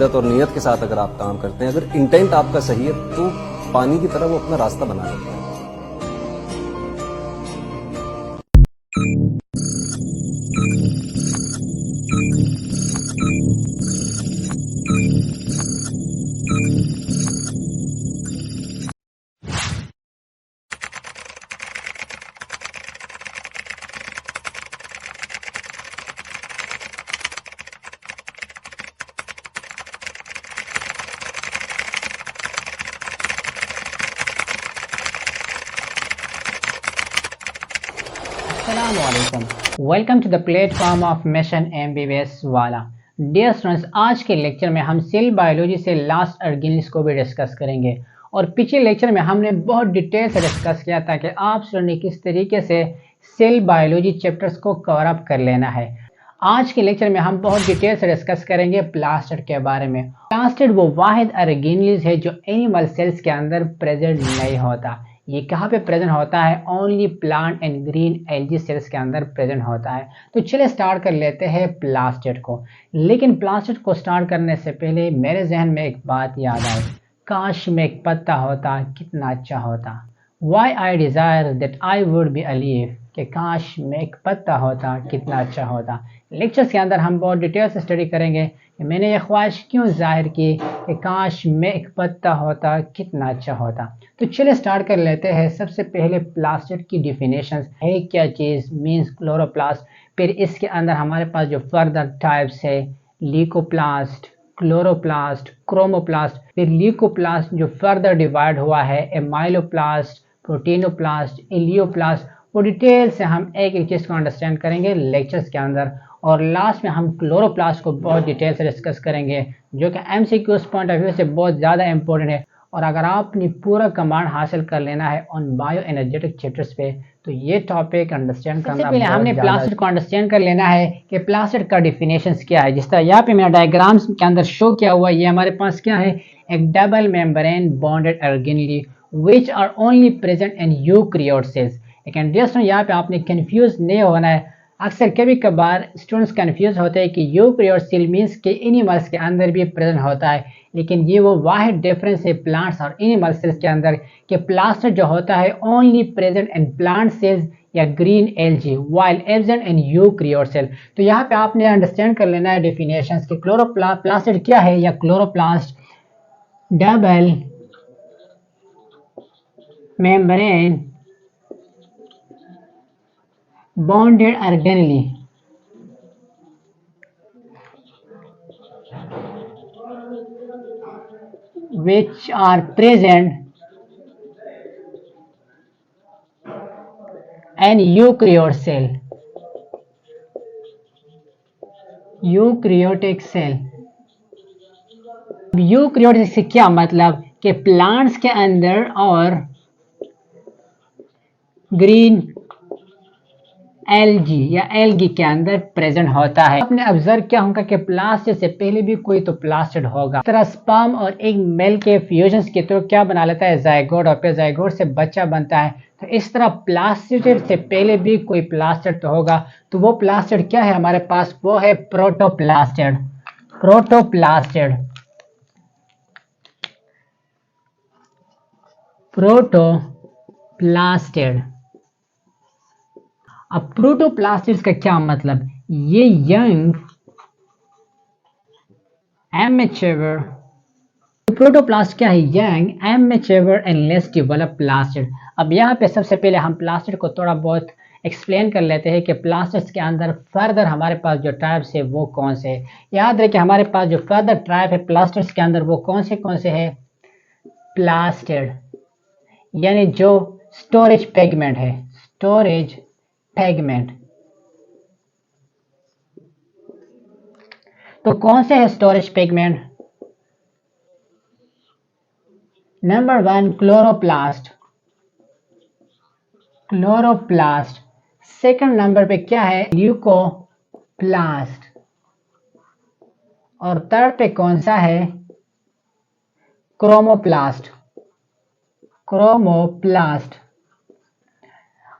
शिद्दत और नियत के साथ अगर आप काम करते हैं, अगर इंटेंट आपका सही है, तो पानी की तरह वो अपना रास्ता बना लेता है। Welcome to the platform of mission MBBS वाला। डियर स्टूडेंट्स, आज के लेक्चर में हम सेल बायोलॉजी से लास्ट ऑर्गेनिल्स को भी डिस्कस करेंगे। और पिछले लेक्चर में हमने बहुत डिटेल से डिस्कस किया था कि आप स्टूडेंट ने किस तरीके से सेल बायोलॉजी चैप्टर्स को कवर अप कर लेना है। आज के लेक्चर में हम बहुत डिटेल से डिस्कस करेंगे प्लास्टिड के बारे में। प्लास्टिड वो वाहिद ऑर्गेनिल्स है जो एनिमल सेल्स के अंदर प्रेजेंट नहीं होता। ये कहाँ पे प्रेजेंट होता है? Only plant and green algae cells के अंदर प्रेजेंट होता है। तो चलिए स्टार्ट कर लेते हैं प्लास्टिड को। लेकिन प्लास्टिड को स्टार्ट करने से पहले मेरे जहन में एक बात याद आई, काश में एक पत्ता होता कितना अच्छा होता। Why I desire that I would be a leaf, कि काश में एक पत्ता होता कितना अच्छा होता। लेक्चर्स के अंदर हम बहुत डिटेल से स्टडी करेंगे कि मैंने ये ख्वाहिश क्यों जाहिर की कि काश में एक पत्ता होता कितना अच्छा होता। तो चलिए स्टार्ट कर लेते हैं। सबसे पहले प्लास्टिड की डिफिनेशन है क्या चीज़, मीन्स क्लोरोप्लास्ट। फिर इसके अंदर हमारे पास जो फर्दर टाइप्स है, ल्यूकोप्लास्ट, क्लोरोप्लास्ट, क्रोमोप्लास्ट। फिर ल्यूकोप्लास्ट जो फर्दर डिवाइड हुआ है एमाइलोप्लास्ट, प्रोटीनोप्लास्ट, इलियोप्लास्ट। वो डिटेल से हम एक एक चीज़ को अंडरस्टैंड करेंगे लेक्चर्स के अंदर। और लास्ट में हम क्लोरोप्लास्ट को बहुत डिटेल से डिस्कस करेंगे, जो कि MCQs पॉइंट ऑफ व्यू से बहुत ज़्यादा इंपॉर्टेंट है। और अगर आपने पूरा कमांड हासिल कर लेना है ऑन बायो एनर्जेटिक चैप्टर्स पे, तो ये टॉपिक अंडरस्टैंड करना पहले हमने प्लास्टिड को अंडरस्टैंड कर लेना है कि प्लास्टिड का डिफिनेशंस क्या है। जिस तरह यहाँ पे मेरा डायग्राम्स के अंदर शो किया हुआ है, ये हमारे पास क्या है, एक double membrane bonded organelle which are only present in eukaryote cells. लेकिन दोस्तों यहाँ पे आपने कंफ्यूज नहीं होना है। अक्सर कभी कभार स्टूडेंट्स कंफ्यूज होते हैं कि यूकैरियोट सेल मीन्स के एनिमल्स के अंदर भी प्रेजेंट होता है, लेकिन ये वो वाहिद डिफरेंस है प्लांट्स और एनिमल सेल्स के अंदर कि प्लास्टिड जो होता है only present in plant cells या green algae while absent in eukaryote cell. तो यहाँ पे आपने अंडरस्टैंड कर लेना है डिफिनेशंस कि क्लोरोप्लास्टिड क्या है, या chloroplast double membrane bonded organelle which are present in eukaryotic cell, eukaryotic cell. Eukaryotic से क्या मतलब कि प्लांट्स के अंदर और ग्रीन एल्गी या एल्गी के अंदर प्रेजेंट होता है। आपने ऑब्जर्व किया होगा कि प्लास्टिड से पहले भी कोई तो प्लास्टिड होगा। इस तरह स्पर्म और एक मेल के फ्यूजन के थ्रू क्या बना लेता है, जायगोट, और फिर जायगोट से बच्चा बनता है। तो इस तरह प्लास्टिड से पहले भी कोई प्लास्टिड तो होगा। तो वो प्लास्टिड क्या है हमारे पास, वो है प्रोटोप्लास्टिड। प्रोटोप्लास्टिड, प्रोटोप्लास्टिड। अब प्रोटोप्लास्टिड्स का क्या मतलब, ये यंग एमेच्योर। प्रोटोप्लास्ट क्या है, young amateur and less develop plastid. अब यहाँ पे सबसे पहले हम प्लास्टिड को थोड़ा बहुत एक्सप्लेन कर लेते हैं कि प्लास्टिड्स के अंदर फर्दर हमारे पास जो टाइप्स है वो कौन से है। याद रखें हमारे पास जो फर्दर टाइप है प्लास्टिड्स के अंदर वो कौन से है, प्लास्टिड यानी जो स्टोरेज पेगमेंट है, स्टोरेज पेगमेंट। तो कौन से है storage pigment? Number 1 chloroplast, chloroplast. Second number पे क्या है, ल्यूकोप्लास्ट। और थर्ड पे कौन सा है, क्रोमोप्लास्ट, क्रोमोप्लास्ट।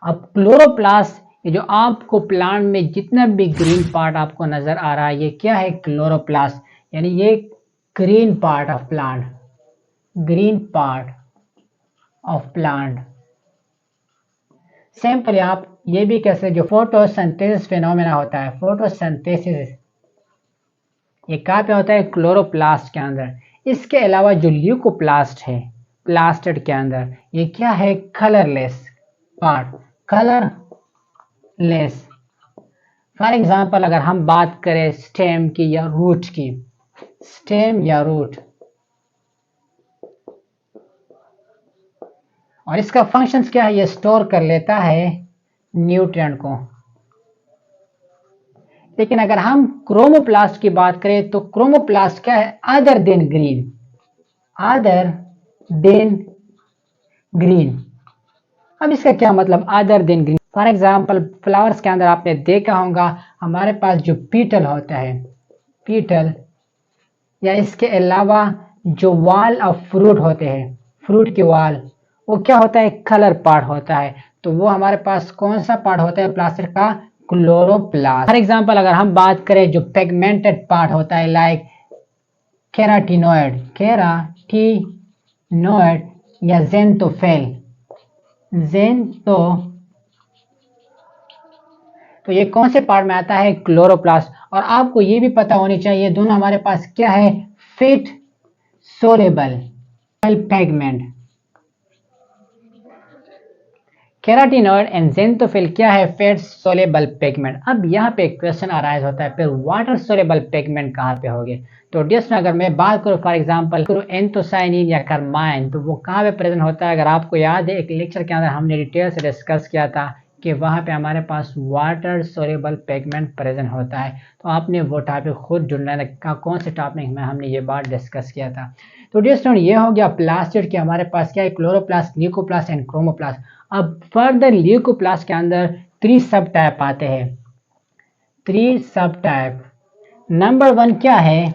अब क्लोरोप्लास्ट, ये जो आपको प्लांट में जितना भी ग्रीन पार्ट आपको नजर आ रहा है ये क्या है, क्लोरोप्लास्ट। यानी ये green part of plant, green part of plant. Simply आप ये भी कह सकते जो फोटोसिंथेसिस फिनोमेना होता है, फोटोसिंथेसिस ये कहाँ पे होता है? क्लोरोप्लास्ट के अंदर। इसके अलावा जो ल्यूकोप्लास्ट है प्लास्टिड के अंदर, ये क्या है? Colourless part, colourless. For example अगर हम बात करें स्टेम की या रूट की, स्टेम या रूट, और इसका फंक्शंस क्या है? ये स्टोर कर लेता है न्यूट्रिएंट को। लेकिन अगर हम क्रोमोप्लास्ट की बात करें तो क्रोमोप्लास्ट क्या है? Other than green, other than green. अब इसका क्या मतलब other than green? For example flowers के अंदर आपने देखा होगा हमारे पास जो पीटल होता है, पीटल, या इसके अलावा जो वाल ऑफ फ्रूट होते हैं, फ्रूट के वाल, वो क्या होता है? कलर पार्ट होता है। तो वो हमारे पास कौन सा पार्ट होता है प्लास्टिक का? क्लोरोप्लास्ट। फॉर एग्जांपल अगर हम बात करें जो पिगमेंटेड पार्ट होता है लाइक केराटिनोइड, केराटिनोइड या ज़ेनथोफिल, ज़ेनथो, तो ये कौन से पार्ट में आता है? क्लोरोप्लास्ट। और आपको ये भी पता होनी चाहिए दोनों हमारे पास क्या है? Fat soluble pigment. Carotenoid and xanthophyll क्या है? Fat soluble pigment. अब यहाँ पे एक क्वेश्चन अराइज होता है, फिर वाटर सोलेबल पिगमेंट कहाँ पे होंगे? तो डियर्स अगर मैं बात करूँ फॉर एग्जांपल एंथोसायनिन या कार्माइन, तो वो कहाँ पे प्रेजेंट होता है? अगर आपको याद है एक लेक्चर के अंदर हमने डिटेल से डिस्कस किया था कि वहाँ पे हमारे पास वाटर सोलेबल पिगमेंट प्रेजेंट होता है। तो आपने वो टॉपिक खुद ढूंढना का कौन से टॉपिक में हमने ये बात डिस्कस किया था। तो डियर्स ये हो गया प्लास्टिड के हमारे पास क्या है? Chloroplast, leucoplast and chromoplast. अब फर्दर ल्यूकोप्लास्ट के अंदर 3 सब टाइप आते हैं, 3 सब टाइप। नंबर 1 क्या है?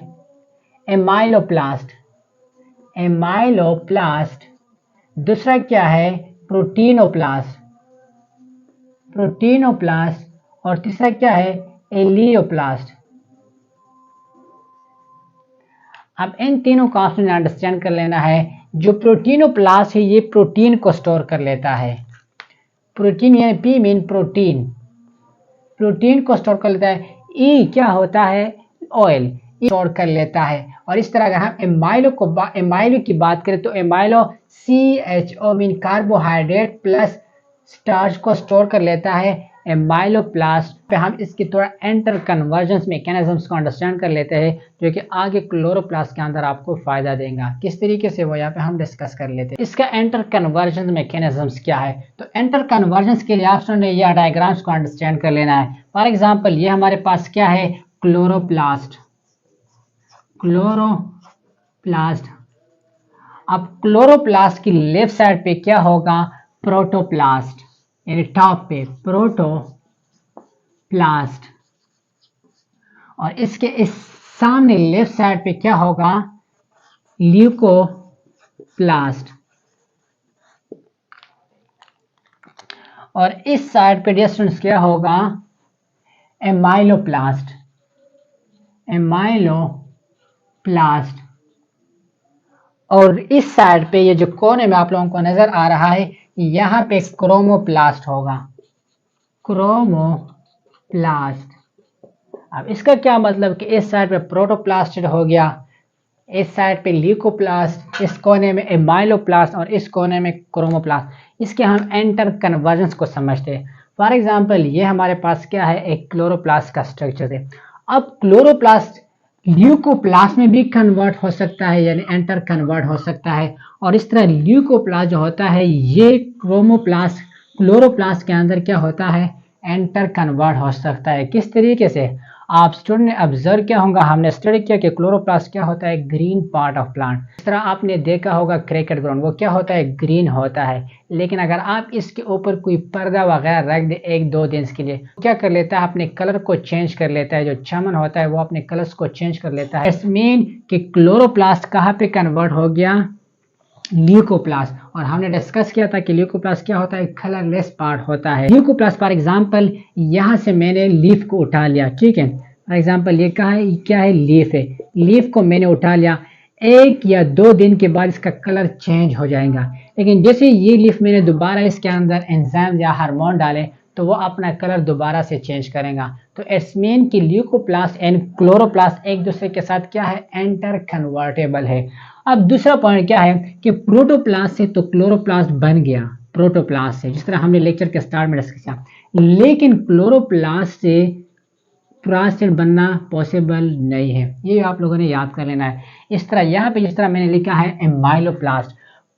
Amyloplast, amyloplast. दूसरा क्या है? प्रोटीनोप्लास्ट, प्रोटीनोप्लास्ट। और तीसरा क्या है? एलियोप्लास्ट। अब इन तीनों को आपने अंडरस्टैंड कर लेना है। जो प्रोटीनोप्लास्ट है ये प्रोटीन को स्टोर कर लेता है, प्रोटीन यानी पी मीन प्रोटीन, प्रोटीन को स्टोर कर लेता है। ई क्या होता है? ऑयल, स्टोर कर लेता है। और इस तरह अगर हम एमाइलो की बात करें तो एमाइलो CHO mean carbohydrate plus starch को स्टोर कर लेता है एमाइलोप्लास्ट पे। हम इसकी थोड़ा एंटर कन्वर्जेंस मैकेनिज्म्स को अंडरस्टैंड कर लेते हैं जो कि आगे क्लोरोप्लास्ट के अंदर आपको फायदा देगा। किस तरीके से वो यहाँ पे हम डिस्कस कर लेते हैं। इसका एंटर कन्वर्जेंस मैकेनिज्म्स क्या है? तो एंटर कन्वर्जेंस के लिए आपने यह डायग्राम्स को अंडरस्टैंड कर लेना है। फॉर एग्जाम्पल ये हमारे पास क्या है? Chloroplast, chloroplast. अब क्लोरोप्लास्ट की लेफ्ट साइड पे क्या होगा? प्रोटोप्लास्ट, यानी टॉप पे प्रोटोप्लास्ट। और इसके इस सामने लेफ्ट साइड पे क्या होगा? ल्यूकोप्लास्ट। और इस साइड पे डिस्टेंस क्या होगा? Amyloplast, amyloplast. और इस साइड पे ये जो कोने में आप लोगों को नजर आ रहा है यहाँ पे क्रोमोप्लास्ट होगा, क्रोमोप्लास्ट। अब इसका क्या मतलब कि इस साइड पे प्रोटोप्लास्ट हो गया, इस साइड पे ल्यूकोप्लास्ट, इस कोने में एमाइलोप्लास्ट और इस कोने में क्रोमोप्लास्ट। इसके हम एंटर कन्वर्जेंस को समझते हैं। फॉर एग्जांपल ये हमारे पास क्या है? एक क्लोरोप्लास्ट का स्ट्रक्चर है। अब क्लोरोप्लास्ट ल्यूकोप्लास्ट में भी कन्वर्ट हो सकता है, यानी एंटर कन्वर्ट हो सकता है। और इस तरह ल्यूकोप्लास्ट जो होता है ये क्रोमोप्लास्ट क्लोरोप्लास्ट के अंदर क्या होता है? एंटर कन्वर्ट हो सकता है। किस तरीके से? आप स्टूडेंट ने ऑब्जर्व किया होगा, हमने स्टडी किया कि क्लोरोप्लास्ट क्या होता है? Green part of plant. इस तरह आपने देखा होगा क्रिकेट ग्राउंड, वो क्या होता है? ग्रीन होता है। लेकिन अगर आप इसके ऊपर कोई पर्दा वगैरह रख दे 1-2 दिन के लिए, क्या कर लेता है? अपने कलर को चेंज कर लेता है। जो चमन होता है वो अपने कलर्स को चेंज कर लेता है। इट्स मीन कि क्लोरोप्लास्ट कहाँ पे कन्वर्ट हो गया? ल्यूकोप्लास्ट। और हमने डिस्कस किया था कि ल्यूकोप्लास्ट क्या होता है? कलरलेस पार्ट होता है। ल्यूकोप्लास्ट फॉर एग्जांपल यहाँ से मैंने लीफ को उठा लिया, ठीक है। फॉर एग्जांपल ये क्या है? लीफ है। लीफ को मैंने उठा लिया। 1 या 2 दिन के बाद इसका कलर चेंज हो जाएगा। लेकिन जैसे ये लीफ मैंने दोबारा इसके अंदर एंजाइम या हार्मोन डाले तो वो अपना कलर दोबारा से चेंज करेगा। तो इट्स मीन कि ल्यूकोप्लास्ट एंड क्लोरोप्लास्ट एक दूसरे के साथ क्या है, एंटर कन्वर्टेबल है। अब दूसरा पॉइंट क्या है कि प्रोटोप्लास्ट से तो क्लोरोप्लास्ट बन गया, प्रोटोप्लास्ट से, जिस तरह हमने लेक्चर के स्टार्ट में डिस्कस किया, लेकिन क्लोरोप्लास्ट से प्लास्टिड बनना पॉसिबल नहीं है। ये आप लोगों ने याद कर लेना है। इस तरह यहाँ पे जिस तरह मैंने लिखा है एमाइलोप्लास्ट,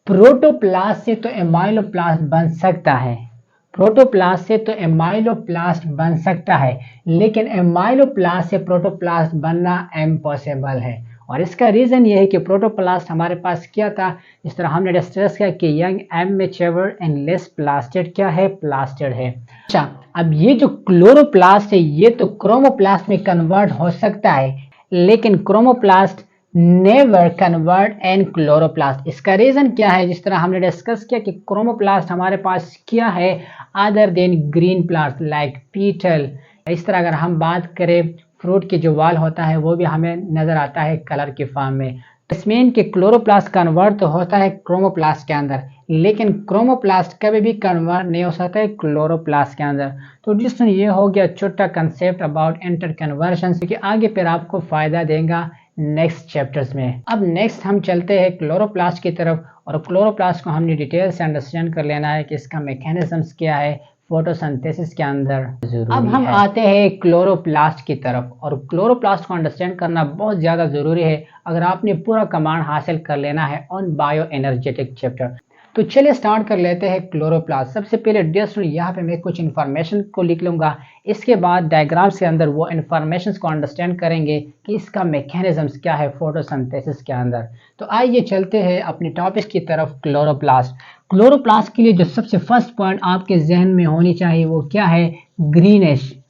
प्रोटोप्लास्ट से तो एमाइलोप्लास्ट बन सकता है, प्रोटोप्लास्ट से तो एमाइलोप्लास्ट बन सकता है, लेकिन एमाइलोप्लास्ट से प्रोटोप्लास्ट बनना इम्पॉसिबल है। और इसका रीजन ये है कि प्रोटोप्लास्ट हमारे पास क्या था, इस तरह हमने डिस्कस किया कि young immature and less plastid क्या है, प्लास्टिड है। अच्छा, अब ये जो क्लोरोप्लास्ट है ये तो क्रोमोप्लास्ट में कन्वर्ट हो सकता है, लेकिन chromoplast never convert N chloroplast. इसका रीजन क्या है, जिस तरह हमने डिस्कस किया कि क्रोमोप्लास्ट हमारे पास क्या है other than green plant like petal. इस तरह अगर हम बात करें फ्रूट के जो वाल होता है वो भी हमें नजर आता है कलर के फॉर्म में। इसमें के क्लोरोप्लास्ट कन्वर्ट तो होता है क्रोमोप्लास्ट के अंदर, लेकिन क्रोमोप्लास्ट कभी भी कन्वर्ट नहीं हो सकता है क्लोरोप्लास्ट के अंदर। तो जिसमें ये हो गया छोटा कंसेप्ट अबाउट इंटर कन्वर्शन, कि आगे फिर आपको फायदा देगा नेक्स्ट चैप्टर्स में। अब नेक्स्ट हम चलते हैं क्लोरोप्लास्ट की तरफ, और क्लोरोप्लास्ट को हमने डिटेल से अंडरस्टैंड कर लेना है कि इसका मैकेनिज्म्स क्या है फोटोसिंथेसिस के अंदर। अब हम आते हैं क्लोरोप्लास्ट की तरफ, और क्लोरोप्लास्ट को अंडरस्टैंड करना बहुत ज़्यादा ज़रूरी है अगर आपने पूरा कमांड हासिल कर लेना है ऑन बायो एनर्जेटिक चैप्टर। तो चलिए स्टार्ट कर लेते हैं क्लोरोप्लास्ट। सबसे पहले डियर स्टूडेंट यहाँ पे मैं कुछ इन्फॉर्मेशन को लिख लूँगा, इसके बाद डायग्राम्स के अंदर वो इन्फॉर्मेशन को अंडरस्टैंड करेंगे कि इसका मैकेनिज्म्स क्या है फोटोसिंथेसिस के अंदर। तो आइए चलते हैं अपने टॉपिक की तरफ, क्लोरोप्लास्ट। क्लोरोप्लास्ट के लिए जो सबसे फर्स्ट पॉइंट आपके जहन में होनी चाहिए वो क्या है, ग्रीनिश,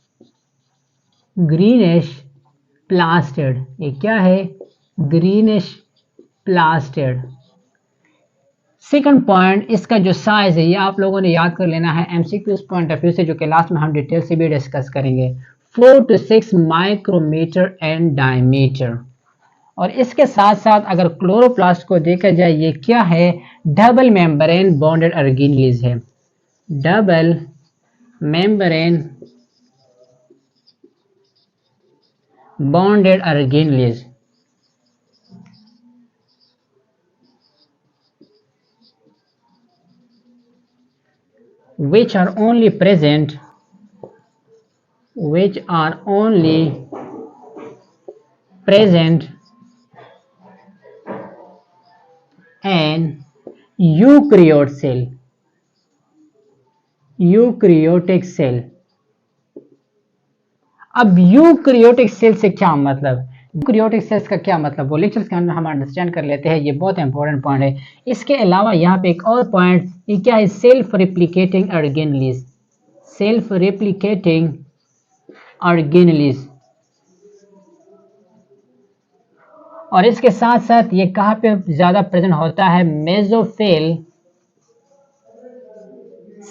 ग्रीनिश प्लास्टिड। ये क्या है, ग्रीनिश प्लास्टिड। सेकंड पॉइंट, इसका जो साइज है ये आप लोगों ने याद कर लेना है एमसीक्यूज पॉइंट ऑफ व्यू से, जो कि लास्ट में हम डिटेल से भी डिस्कस करेंगे। 4 to 6 माइक्रोमीटर एंड डायमीटर। और इसके साथ साथ अगर क्लोरोप्लास्ट को देखा जाए ये क्या है, डबल मेम्ब्रेन बॉन्डेड ऑर्गेनेल्स है, double membrane bonded organelles, which are only present in eukaryotic cell। अब यूकैरियोटिक सेल से क्या मतलब, यूकैरियोटिक सेल्स का क्या मतलब वो लेक्चर्स के अंदर हम अंडरस्टैंड कर लेते हैं, ये बहुत इंपॉर्टेंट पॉइंट है। इसके अलावा यहाँ पे एक और पॉइंट, ये क्या है, self replicating organelles, self replicating organelles. और इसके साथ साथ ये कहाँ पे ज्यादा प्रेजेंट होता है, mesophyll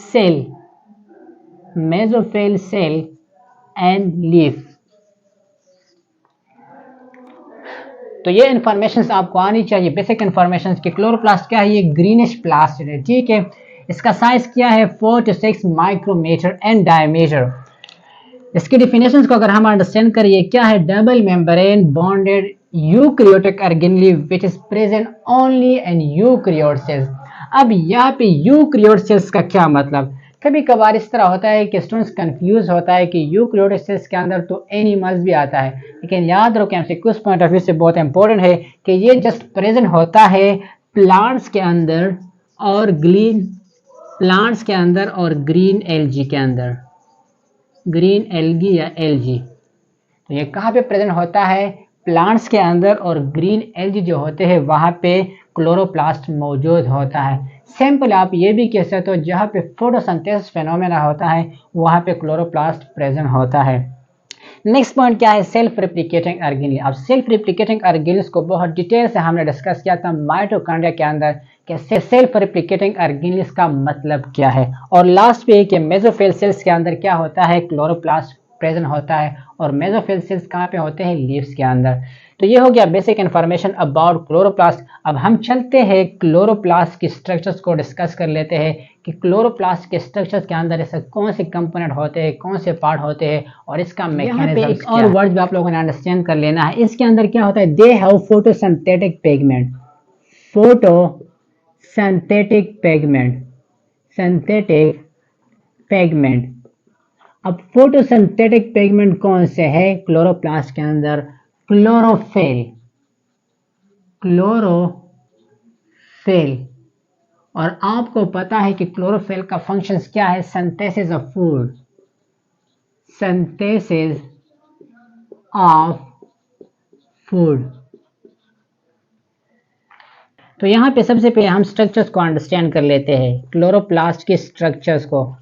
cell, mesophyll cell and leaf. तो ये इन्फॉर्मेशन आपको आनी चाहिए, बेसिक इन्फॉर्मेशन कि क्लोरोप्लास्ट क्या है, ये ग्रीनिश प्लास्टिड है, ठीक है। इसका साइज क्या है, 4 to 6 माइक्रोमीटर एंड डायमीटर। इसकी डिफिनेशंस को अगर हम अंडरस्टैंड करिए, क्या है, double membrane bonded eukaryotic organelle which is present only in eukaryotic cells. अब यहाँ पे यूकैरियोटिक सेल्स का क्या मतलब, कभी कभार इस तरह होता है कि स्टूडेंट्स कंफ्यूज होता है कि यूकैरियोटिक सेल्स के अंदर तो एनिमल्स भी आता है, लेकिन याद रखो एमसीक्यूज पॉइंट ऑफ व्यू से बहुत इंपॉर्टेंट है कि ये जस्ट प्रेजेंट होता है प्लांट्स के अंदर और ग्रीन प्लांट्स के अंदर और ग्रीन एल्गी के अंदर, ग्रीन एल्गी या एल्गी। तो ये कहाँ पे प्रेजेंट होता है, प्लांट्स के अंदर, और ग्रीन एल्गी जो होते हैं वहाँ पे क्लोरोप्लास्ट मौजूद होता है। सिंपल आप ये भी कह सकते हो जहाँ पे फोटोसिंथेसिस फेनोमेना होता है वहाँ पे क्लोरोप्लास्ट प्रेजेंट होता है। नेक्स्ट पॉइंट क्या है, सेल्फ रेप्लिकेटिंग ऑर्गेनेल। अब सेल्फ रेप्लिकेटिंग ऑर्गेनेल्स को बहुत डिटेल से हमने डिस्कस किया था माइटोकॉन्ड्रिया के अंदर कि सेल्फ रेप्लिकेटिंग ऑर्गेनेल्स का मतलब क्या है। और लास्ट पे कि मेसोफिल सेल्स के अंदर क्या होता है, क्लोरोप्लास्ट प्रेजेंट होता है, और मेसोफिल सेल्स कहाँ पे होते हैं, लीव्स के अंदर। तो ये हो गया बेसिक इन्फॉर्मेशन अबाउट क्लोरोप्लास्ट। अब हम चलते हैं क्लोरोप्लास्ट के स्ट्रक्चर्स को डिस्कस कर लेते हैं कि क्लोरोप्लास्ट के स्ट्रक्चर्स के अंदर ऐसे कौन से कंपोनेंट होते हैं, कौन से पार्ट होते हैं और इसका मैकेनिज्म। एक और वर्ड भी आप लोगों ने अंडरस्टैंड कर लेना है, इसके अंदर क्या होता है, they have photosynthetic pigment, photosynthetic pigment, synthetic pigment. अब फोटोसिंथेटिक पिगमेंट कौन से है क्लोरोप्लास्ट के अंदर, क्लोरोफिल, क्लोरोफिल। और आपको पता है कि क्लोरोफिल का फंक्शंस क्या है, synthesis of food, synthesis of food. तो यहाँ पे सबसे पहले हम स्ट्रक्चर्स को अंडरस्टैंड कर लेते हैं, क्लोरोप्लास्ट के स्ट्रक्चर्स को।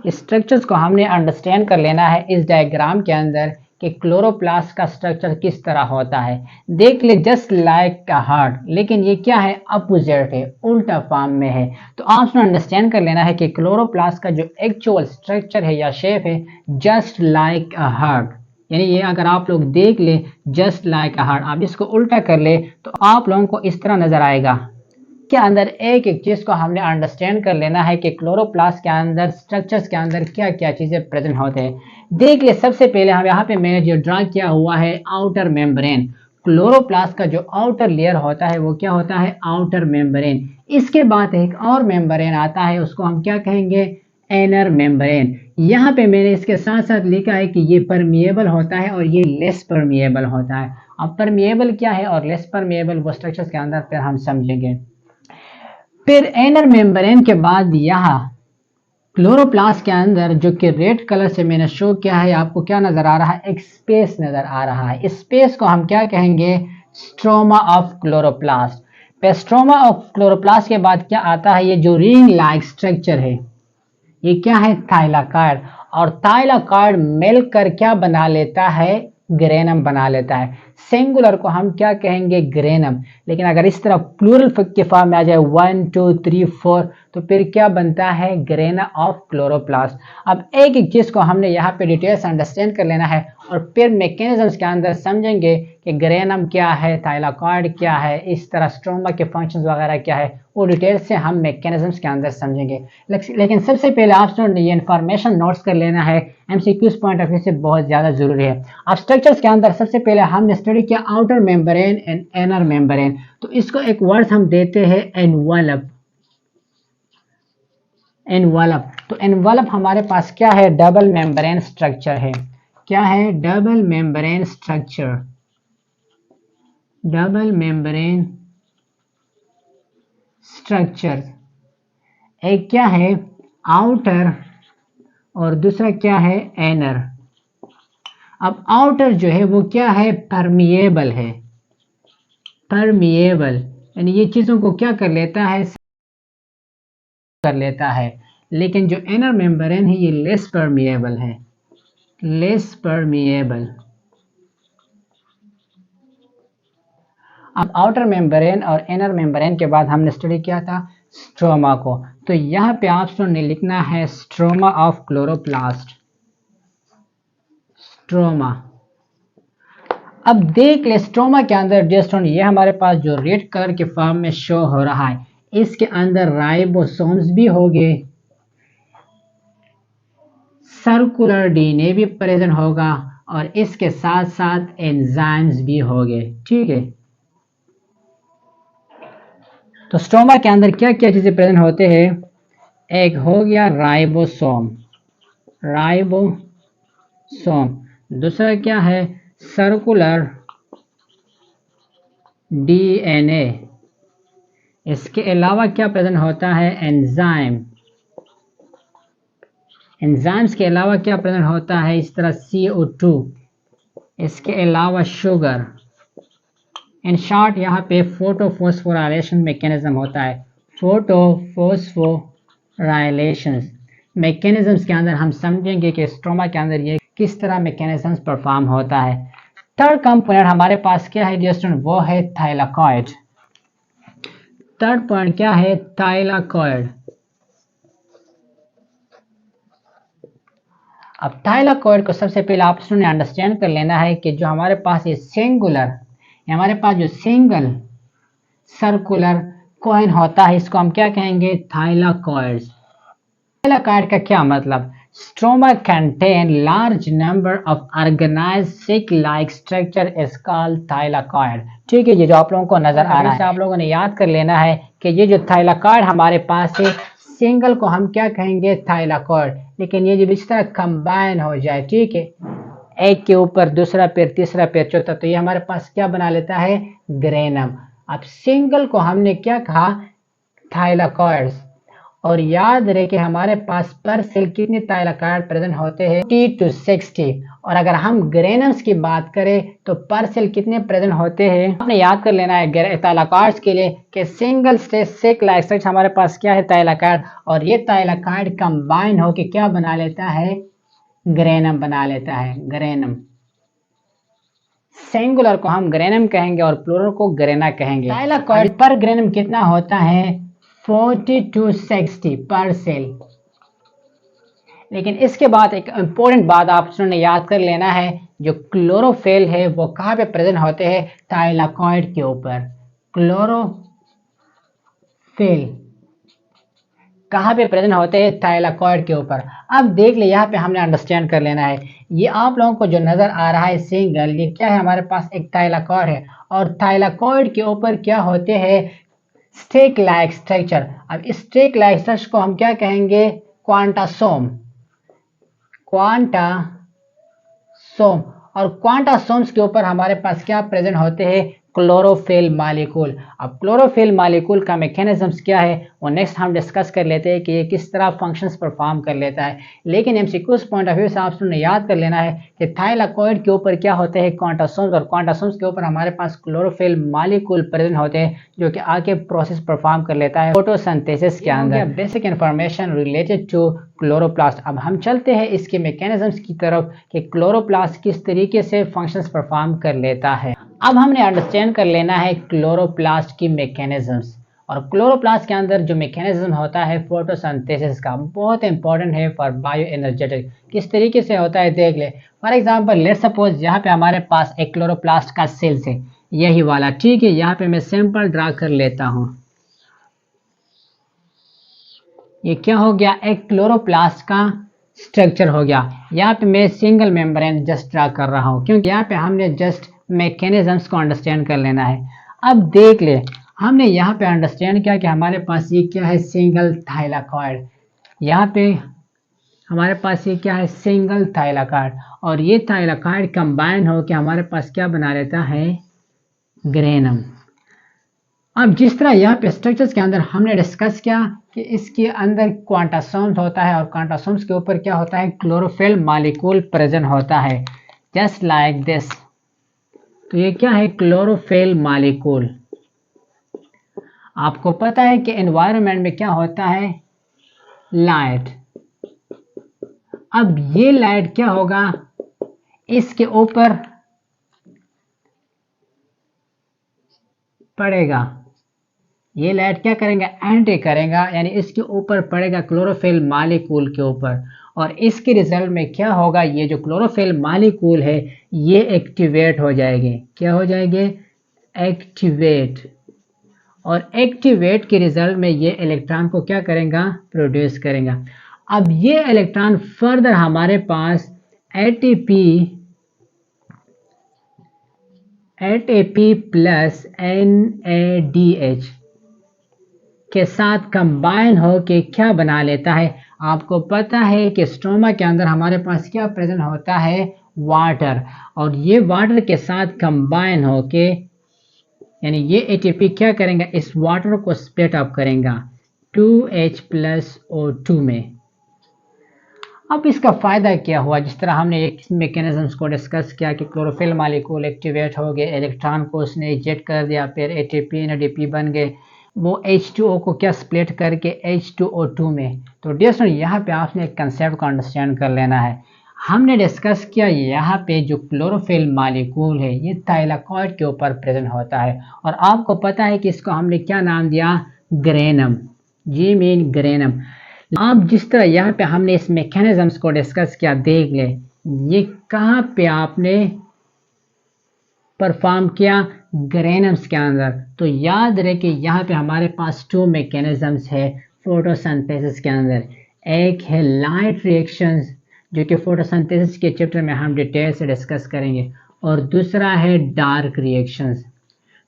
स्ट्रक्चर्स को हमने अंडरस्टैंड कर लेना है इस डायग्राम के अंदर कि क्लोरोप्लास्ट का स्ट्रक्चर किस तरह होता है। देख ले जस्ट लाइक अ हार्ट, लेकिन ये क्या है, अपोजिट है, उल्टा फॉर्म में है। तो आपने अंडरस्टैंड कर लेना है कि क्लोरोप्लास्ट का जो एक्चुअल स्ट्रक्चर है या शेप है, जस्ट लाइक अ हार्ट। यानी ये अगर आप लोग देख ले जस्ट लाइक अ हार्ट, आप इसको उल्टा कर ले तो आप लोगों को इस तरह नजर आएगा। के अंदर एक एक चीज को हमने अंडरस्टैंड कर लेना है कि क्लोरोप्लास्ट के अंदर स्ट्रक्चर्स के अंदर क्या क्या चीजें प्रेजेंट होते हैं। देख ले सबसे पहले हम यहाँ पे मैंने जो ड्रा किया हुआ है आउटर मेम्ब्रेन। क्लोरोप्लास्ट का जो आउटर लेयर होता है वो क्या होता है, आउटर मेम्ब्रेन। इसके बाद एक और मेम्ब्रेन आता है, उसको हम क्या कहेंगे, इनर मेम्ब्रेन। यहाँ पे मैंने इसके साथ साथ लिखा है कि ये परमिएबल होता है और ये लेस परमिएबल होता है। अब परमिएबल क्या है और लेस परमिएबल वो स्ट्रक्चर्स के अंदर फिर हम समझेंगे। फिर इनर मेम्ब्रेन के बाद यहाँ क्लोरोप्लास्ट के अंदर जो कि रेड कलर से मैंने शो किया है, आपको क्या नजर आ रहा है, एक स्पेस नजर आ रहा है। इस स्पेस को हम क्या कहेंगे, स्ट्रोमा ऑफ क्लोरोप्लास्ट। फिर स्ट्रोमा ऑफ क्लोरोप्लास्ट के बाद क्या आता है, ये जो रिंग लाइक स्ट्रक्चर है, ये क्या है, थाइलाकॉइड। और थाइलाकॉइड मिलकर क्या बना लेता है, ग्रेनम बना लेता है। सिंगुलर को हम क्या कहेंगे, ग्रेनम। लेकिन अगर इस तरह प्लूरल के फॉर्म में आ जाए 1 2 3 4 तो फिर क्या बनता है, ग्रेना ऑफ क्लोरोप्लास्ट। अब एक एक चीज को हमने यहाँ पे डिटेल्स अंडरस्टैंड कर लेना है और फिर मैकेनिज्म्स के अंदर समझेंगे कि ग्रेनम क्या है, थाइलाकॉइड क्या है, इस तरह स्ट्रोमा के फंक्शंस वगैरह क्या है, वो डिटेल्स से हम मैकेनिज्म्स के अंदर समझेंगे। लेकिन सबसे पहले आपको ये इन्फॉर्मेशन नोट्स कर लेना है, एमसीक्यूज पॉइंट ऑफ व्यू से बहुत ज्यादा जरूरी है। अब स्ट्रक्चर्स के अंदर सबसे पहले हमने स्टडी किया outer membrane and inner membrane. तो इसको एक वर्ड हम देते हैं एनवलप। एनवलप, तो एनवलप हमारे पास क्या है, डबल मेम्ब्रेन स्ट्रक्चर है। क्या है, double membrane structure. Double membrane structure, एक क्या है आउटर और दूसरा क्या है इनर। अब आउटर जो है वो क्या है, परमिएबल है, परमिएबल यानी ये चीजों को क्या कर लेता है, कर लेता है। लेकिन जो इनर मेम्ब्रेन है ये लेस परमिएबल है, लेस परमिएबल। अब आउटर मेम्ब्रेन और इनर मेम्ब्रेन के बाद हमने स्टडी किया था स्ट्रोमा को। तो यहाँ पे आपने लिखना है स्ट्रोमा ऑफ क्लोरोप्लास्ट, स्ट्रोमा। अब देख ले स्ट्रोमा के अंदर डिस्टोन, ये हमारे पास जो रेड कलर के फॉर्म में शो हो रहा है, इसके अंदर राइबोसोम्स भी होंगे, सर्कुलर डीएनए भी प्रेजेंट होगा और इसके साथ साथ एंजाइम्स भी होंगे। ठीक है, तो स्ट्रोमा के अंदर क्या क्या चीजें प्रेजेंट होते हैं, एक हो गया राइबोसोम, राइबोसोम। दूसरा क्या है, सर्कुलर डीएनए। इसके अलावा क्या प्रेजेंट होता है, एंजाइम। एंजाइम्स के अलावा क्या प्रेजेंट होता है, इस तरह CO2। इसके अलावा शुगर। इन शॉर्ट यहाँ पे फोटोफॉस्फोराइलेशन मैकेनिज्म होता है, फोटोफॉस्फोराइलेशन मैकेनिज्म्स के अंदर हम समझेंगे कि स्ट्रोमा के अंदर ये किस तरह मैकेनिज्म्स परफॉर्म होता है। थर्ड कंपोनेंट हमारे पास क्या है डियर स्टूडेंट, वो है थाइलाकॉइड। थर्ड पॉइंट क्या है, थाइलाकॉइड। अब थाइलाकॉइड को सबसे पहले आप ने अंडरस्टैंड कर लेना है कि जो हमारे पास ये सिंगुलर, हमारे पास जो सिंगल सर्कुलर कॉइन होता है इसको हम क्या कहेंगे, थाइलाकॉइड्स। थाइलाकॉइड का क्या मतलब, stroma contain large number of organized sac like structure is called thylakoid. ठीक है, ये जो आप लोगों को नजर आ रहा है आप लोगों ने याद कर लेना है कि ये जो थाइलाकॉइड हमारे पास है, सिंगल को हम क्या कहेंगे, थाइलाकॉइड, लेकिन ये जब इस तरह कंबाइन हो जाए, ठीक है, एक के ऊपर दूसरा पैर, तीसरा पैर, चौथा, तो ये हमारे पास क्या बना लेता है, ग्रेनम। अब सिंगल को हमने क्या कहा, थाइलाकॉइड्स। और याद रहे कि हमारे पास पर सेल कितने थाइलाकॉइड प्रेजेंट होते हैं, 40 to 60। और अगर हम ग्रेनम्स की बात करें तो पर सेल कितने प्रेजेंट होते हैं, आपने याद कर लेना है थाइलाकॉइड्स के लिए कि सिंगल स्टेज सिक लाइक स्ट्रक्चर हमारे पास क्या है, थाइलाकॉइड, और ये थाइलाकॉइड कंबाइन होके क्या बना लेता है, ग्रेनम बना लेता है, ग्रेनम। सिंगुलर को हम ग्रेनम कहेंगे और प्लूरल को ग्रेना कहेंगे। थाइलाकॉइड पर ग्रेनम कितना होता है, 40 to 60 पर सेल। लेकिन इसके बाद एक इंपॉर्टेंट बात आपने याद कर लेना है, जो क्लोरोफिल है वो कहाँ पे प्रेजेंट होते हैं, थाइलाकॉइड के ऊपर। क्लोरोफिल कहाँ पे प्रेजेंट होते हैं, थाइलाकॉइड के ऊपर। अब देख ले, यहाँ पे हमने अंडरस्टैंड कर लेना है, ये आप लोगों को जो नजर आ रहा है सिंगल, ये क्या है, हमारे पास एक थाइलाकॉइड है, और थाइलाकॉइड के ऊपर क्या होते हैं, स्टेक लाइक स्ट्रक्चर। अब इस स्टेक लाइक स्ट्रक्चर को हम क्या कहेंगे, क्वांटासोम, क्वांटासोम। और क्वांटासोम्स के ऊपर हमारे पास क्या प्रेजेंट होते हैं, क्लोरोफिल मॉलिक्यूल। अब क्लोरोफिल मॉलिक्यूल का मैकेनिज्म्स क्या है वो नेक्स्ट हम डिस्कस कर लेते हैं कि ये किस तरह फंक्शंस परफॉर्म कर लेता है। लेकिन एमसीक्यूज पॉइंट ऑफ व्यू से आपने याद कर लेना है कि थाइलाकॉइड के ऊपर क्या होते हैं, क्वांटासोम्स, और क्वांटासोम्स के ऊपर हमारे पास क्लोरोफिल मॉलिक्यूल प्रेजेंट होते हैं जो कि आगे प्रोसेस परफॉर्म कर लेता है फोटोसिंथेसिस के अंदर। Basic information related to chloroplast. अब हम चलते हैं इसके मैकेनिज्म्स की तरफ कि क्लोरोप्लास्ट किस तरीके से फंक्शंस परफॉर्म कर लेता है। अब हमने अंडरस्टैंड कर लेना है क्लोरोप्लास्ट की मैकेनिज्म्स, और क्लोरोप्लास्ट के अंदर जो मैकेनिज्म होता है फोटोसिंथेसिस का, बहुत इंपॉर्टेंट है फॉर बायो एनर्जेटिक। किस तरीके से होता है देख ले। फॉर एग्जांपल लेट सपोज यहाँ पे हमारे पास एक क्लोरोप्लास्ट का सेल्स है, यही वाला, ठीक है, यहाँ पे मैं सैंपल ड्रा कर लेता हूँ। ये क्या हो गया, एक क्लोरोप्लास्ट का स्ट्रक्चर हो गया। यहाँ पे मैं सिंगल मेम्ब्रेन जस्ट ड्रा कर रहा हूँ क्योंकि यहाँ पे हमने जस्ट मैकेनिज्म्स को अंडरस्टैंड कर लेना है। अब देख ले, हमने यहाँ पे अंडरस्टैंड किया कि हमारे पास ये क्या है, सिंगल थाइलाकॉइड। यहाँ पे हमारे पास ये क्या है, सिंगल थाइलाकॉइड, और ये थाइलाकॉइड कंबाइन हो के हमारे पास क्या बना लेता है, ग्रेनम। अब जिस तरह यहाँ पे स्ट्रक्चर्स के अंदर हमने डिस्कस किया कि इसके अंदर क्वांटासोम्स होता है और क्वांटासोम्स के ऊपर क्या होता है, क्लोरोफिल मॉलिक्यूल प्रेजेंट होता है, जस्ट लाइक दिस। तो ये क्या है, क्लोरोफिल मॉलिक्यूल। आपको पता है कि एनवायरनमेंट में क्या होता है, लाइट। अब ये लाइट क्या होगा, इसके ऊपर पड़ेगा, ये लाइट क्या करेंगे, एंटी करेगा, यानी इसके ऊपर पड़ेगा क्लोरोफिल मॉलिक्यूल के ऊपर, और इसके रिजल्ट में क्या होगा, ये जो क्लोरोफिल मॉलिक्यूल है ये एक्टिवेट हो जाएंगे। क्या हो जाएंगे, एक्टिवेट। और एक्टिवेट के रिजल्ट में ये इलेक्ट्रॉन को क्या करेगा, प्रोड्यूस करेगा। अब ये इलेक्ट्रॉन फर्दर हमारे पास ATP प्लस NADH के साथ कंबाइन होके क्या बना लेता है। आपको पता है कि स्ट्रोमा के अंदर हमारे पास क्या प्रेजेंट होता है, वाटर, और ये वाटर के साथ कंबाइन होके, यानी ये ATP क्या करेंगे, इस वाटर को स्प्लिट अप करेगा 2H+O2 में। अब इसका फायदा क्या हुआ, जिस तरह हमने एक मैकेनिज्म्स को डिस्कस किया कि क्लोरोफिल मॉलिक्यूल एक्टिवेट हो गए, इलेक्ट्रॉन को उसने इजेक्ट कर दिया, फिर ATP NADP बन गए, वो H2O को क्या स्प्लिट करके H2O2 में। तो डियर स्टूडेंट, यहाँ पे आपने एक कंसेप्ट को अंडरस्टैंड कर लेना है। हमने डिस्कस किया यहाँ पे जो क्लोरोफिल मालिक्यूल है ये थाइलाकॉइड के ऊपर प्रेजेंट होता है और आपको पता है कि इसको हमने क्या नाम दिया, ग्रेनम, जी मीन ग्रेनम। अब जिस तरह यहाँ पे हमने इस मैकेनिज्म्स को डिस्कस किया, देख ले ये कहाँ पे आपने परफॉर्म किया, ग्रेनम्स के अंदर। तो याद रहे कि यहाँ पे हमारे पास 2 मैकेनिज्म्स है फोटोसिंथेसिस के अंदर। एक है लाइट रिएक्शंस जो कि फोटोसिंथेसिस के चैप्टर में हम डिटेल से डिस्कस करेंगे, और दूसरा है डार्क रिएक्शंस।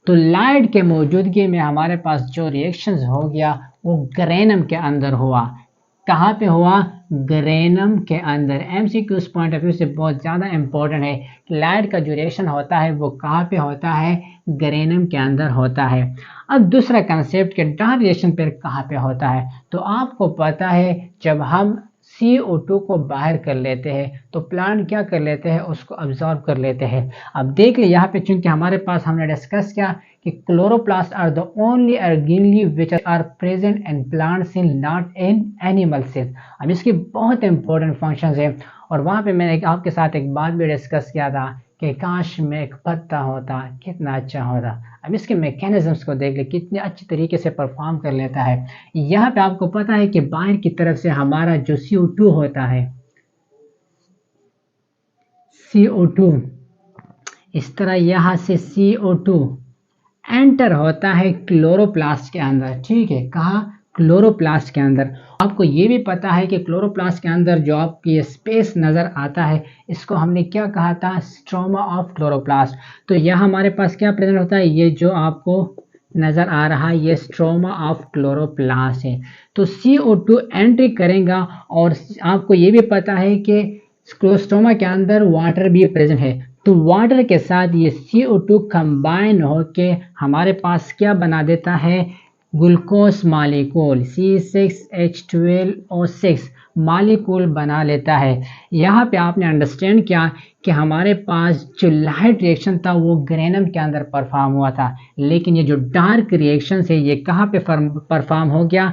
तो लाइट के मौजूदगी में हमारे पास जो रिएक्शंस हो गया वो ग्रेनम के अंदर हुआ। कहाँ पे हुआ, ग्रेनम के अंदर। एमसीक्यूज पॉइंट ऑफ व्यू से बहुत ज़्यादा इंपॉर्टेंट है कि लाइट का जो रिएक्शन होता है वो कहाँ पे होता है, ग्रेनम के अंदर होता है। अब दूसरा कंसेप्ट के डार्क रिएक्शन पर कहाँ पे होता है, तो आपको पता है जब हम CO2 को बाहर कर लेते हैं तो प्लांट क्या कर लेते हैं, उसको अब्जॉर्ब कर लेते हैं। अब देख ले यहाँ पे चूंकि हमारे पास हमने डिस्कस किया कि chloroplast are the only organelle which are present in plant cell not in animal cell. अब इसकी बहुत इंपॉर्टेंट फंक्शंस है, और वहाँ पे मैंने आपके साथ एक बात भी डिस्कस किया था कि काश में एक पत्ता होता कितना अच्छा होता। अब इसके मैकेनिज्म्स को देख ले कितने अच्छे तरीके से परफॉर्म कर लेता है। यहाँ पे आपको पता है कि बाहर की तरफ से हमारा जो CO2 होता है, CO2 इस तरह यहाँ से CO2 एंटर होता है क्लोरोप्लास्ट के अंदर, ठीक है, कहा क्लोरोप्लास्ट के अंदर। आपको ये भी पता है कि क्लोरोप्लास्ट के अंदर जो आपकी स्पेस नजर आता है इसको हमने क्या कहा था, स्ट्रोमा ऑफ क्लोरोप्लास्ट। तो यहाँ हमारे पास क्या प्रेजेंट होता है, ये जो आपको नजर आ रहा है ये स्ट्रोमा ऑफ क्लोरोप्लास्ट है। तो CO2 एंट्री करेगा, और आपको ये भी पता है कि स्ट्रोमा के अंदर वाटर भी प्रेजेंट है। तो वाटर के साथ ये CO2 कंबाइन होके हमारे पास क्या बना देता है, ग्लूकोज मालिक्यूल C6H12O6 मालिक्यूल बना लेता है। यहाँ पे आपने अंडरस्टैंड किया कि हमारे पास जो लाइट रिएक्शन था वो ग्रेनम के अंदर परफॉर्म हुआ था, लेकिन ये जो डार्क रिएक्शन है ये कहाँ पे परफॉर्म हो गया,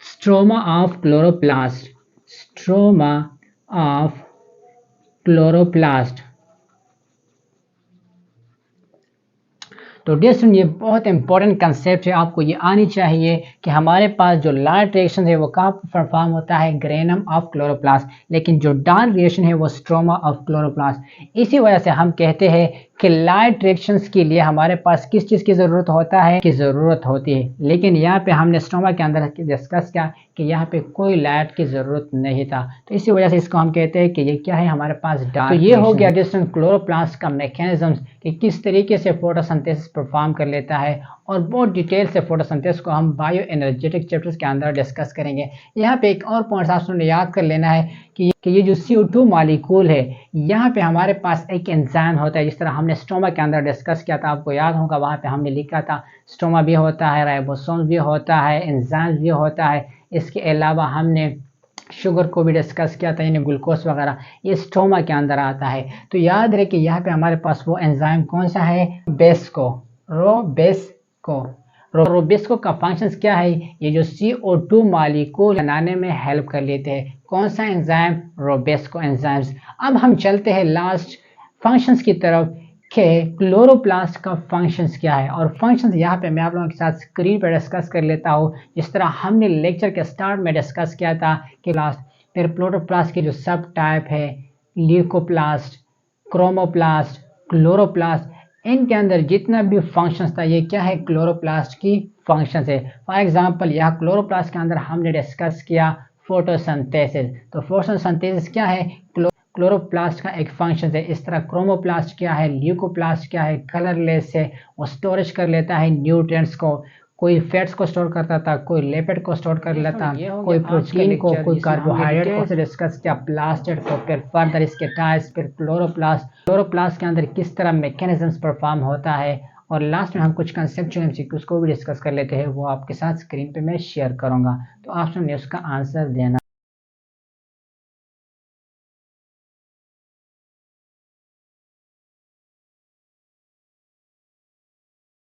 stroma of chloroplast, stroma of chloroplast. तो डियर स्टूडेंट ये बहुत इंपॉर्टेंट कंसेप्ट है, आपको ये आनी चाहिए कि हमारे पास जो लाइट रिएक्शन है वो कहाँ परफॉर्म होता है, ग्रेनम ऑफ क्लोरोप्लास्ट, लेकिन जो डार्क रिएक्शन है वो स्ट्रोमा ऑफ क्लोरोप्लास्ट। इसी वजह से हम कहते हैं कि लाइट रिएक्शंस के लिए हमारे पास किस चीज़ की ज़रूरत होता है, की ज़रूरत होती है। लेकिन यहाँ पे हमने स्ट्रोमा के अंदर डिस्कस किया कि यहाँ पे कोई लाइट की ज़रूरत नहीं था, तो इसी वजह से इसको हम कहते हैं कि ये क्या है, हमारे पास डार्क। तो ये हो गया डिस्टेंट क्लोरोप्लास्ट का मैकेनिज्म कि किस तरीके से फोटोसिंथेसिस परफॉर्म कर लेता है, और बहुत डिटेल से फोटोसिंथेसिस को हम बायो एनर्जेटिक चैप्टर्स के अंदर डिस्कस करेंगे। यहाँ पे एक और पॉइंट आपने याद कर लेना है कि ये जो CO2 मालिक्यूल है यहाँ पे हमारे पास एक एंजाइम होता है, जिस तरह हमने स्टोमा के अंदर डिस्कस किया था, आपको याद होगा वहाँ पे हमने लिखा था स्टोमा भी होता है, राइबोसोम भी होता है, एंजाइम भी होता है। इसके अलावा हमने शुगर को भी डिस्कस किया था, यानी ग्लूकोज वगैरह, ये स्टोमा के अंदर आता है। तो याद रहे कि यहाँ पे हमारे पास वो एंजाइम कौन सा है, बेस्को, रोबेस्को का फंक्शन क्या है, ये जो CO2 मालिक्यूल बनाने में हेल्प कर लेते हैं। कौन सा एंजाइम, रोबेस्को एंजाइम्स। अब हम चलते हैं लास्ट फंक्शंस की तरफ कि क्लोरोप्लास्ट का फंक्शंस क्या है, और फंक्शंस यहाँ पे मैं आप लोगों के साथ स्क्रीन पर डिस्कस कर लेता हूँ। जिस तरह हमने लेक्चर के स्टार्ट में डिस्कस किया था कि फिर क्लोरोप्लास्ट के जो सब टाइप है, ल्यूकोप्लास्ट, क्रोमोप्लास्ट, क्लोरोप्लास्ट, इनके अंदर जितना भी फंक्शंस था ये क्या है, क्लोरोप्लास्ट की फंक्शंस है। फॉर एग्जांपल यहाँ क्लोरोप्लास्ट के अंदर हमने डिस्कस किया फोटोसिंथेसिस। तो फोटोसिंथेसिस क्या है, क्लोरोप्लास्ट का एक फंक्शन है। इस तरह क्रोमोप्लास्ट क्या है, ल्यूकोप्लास्ट क्या है, कलरलेस है, वो स्टोरेज कर लेता है न्यूट्रिएंट्स को, कोई फैट्स को स्टोर करता था, कोई लिपिड को स्टोर कर लेता, कोई प्रोटीन को, कोई कार्बोहाइड्रेट को डिस्कस किया, प्लास्टिड को, फिर फर्दर इसके टाइप्स, फिर क्लोरोप्लास्ट के अंदर किस तरह मैकेनिज्म्स परफॉर्म होता है, और लास्ट में हम कुछ कंसेप्चुअल एमसीक्यूज को भी डिस्कस कर लेते हैं, वो आपके साथ स्क्रीन पे मैं शेयर करूंगा। तो आपने उसका आंसर देना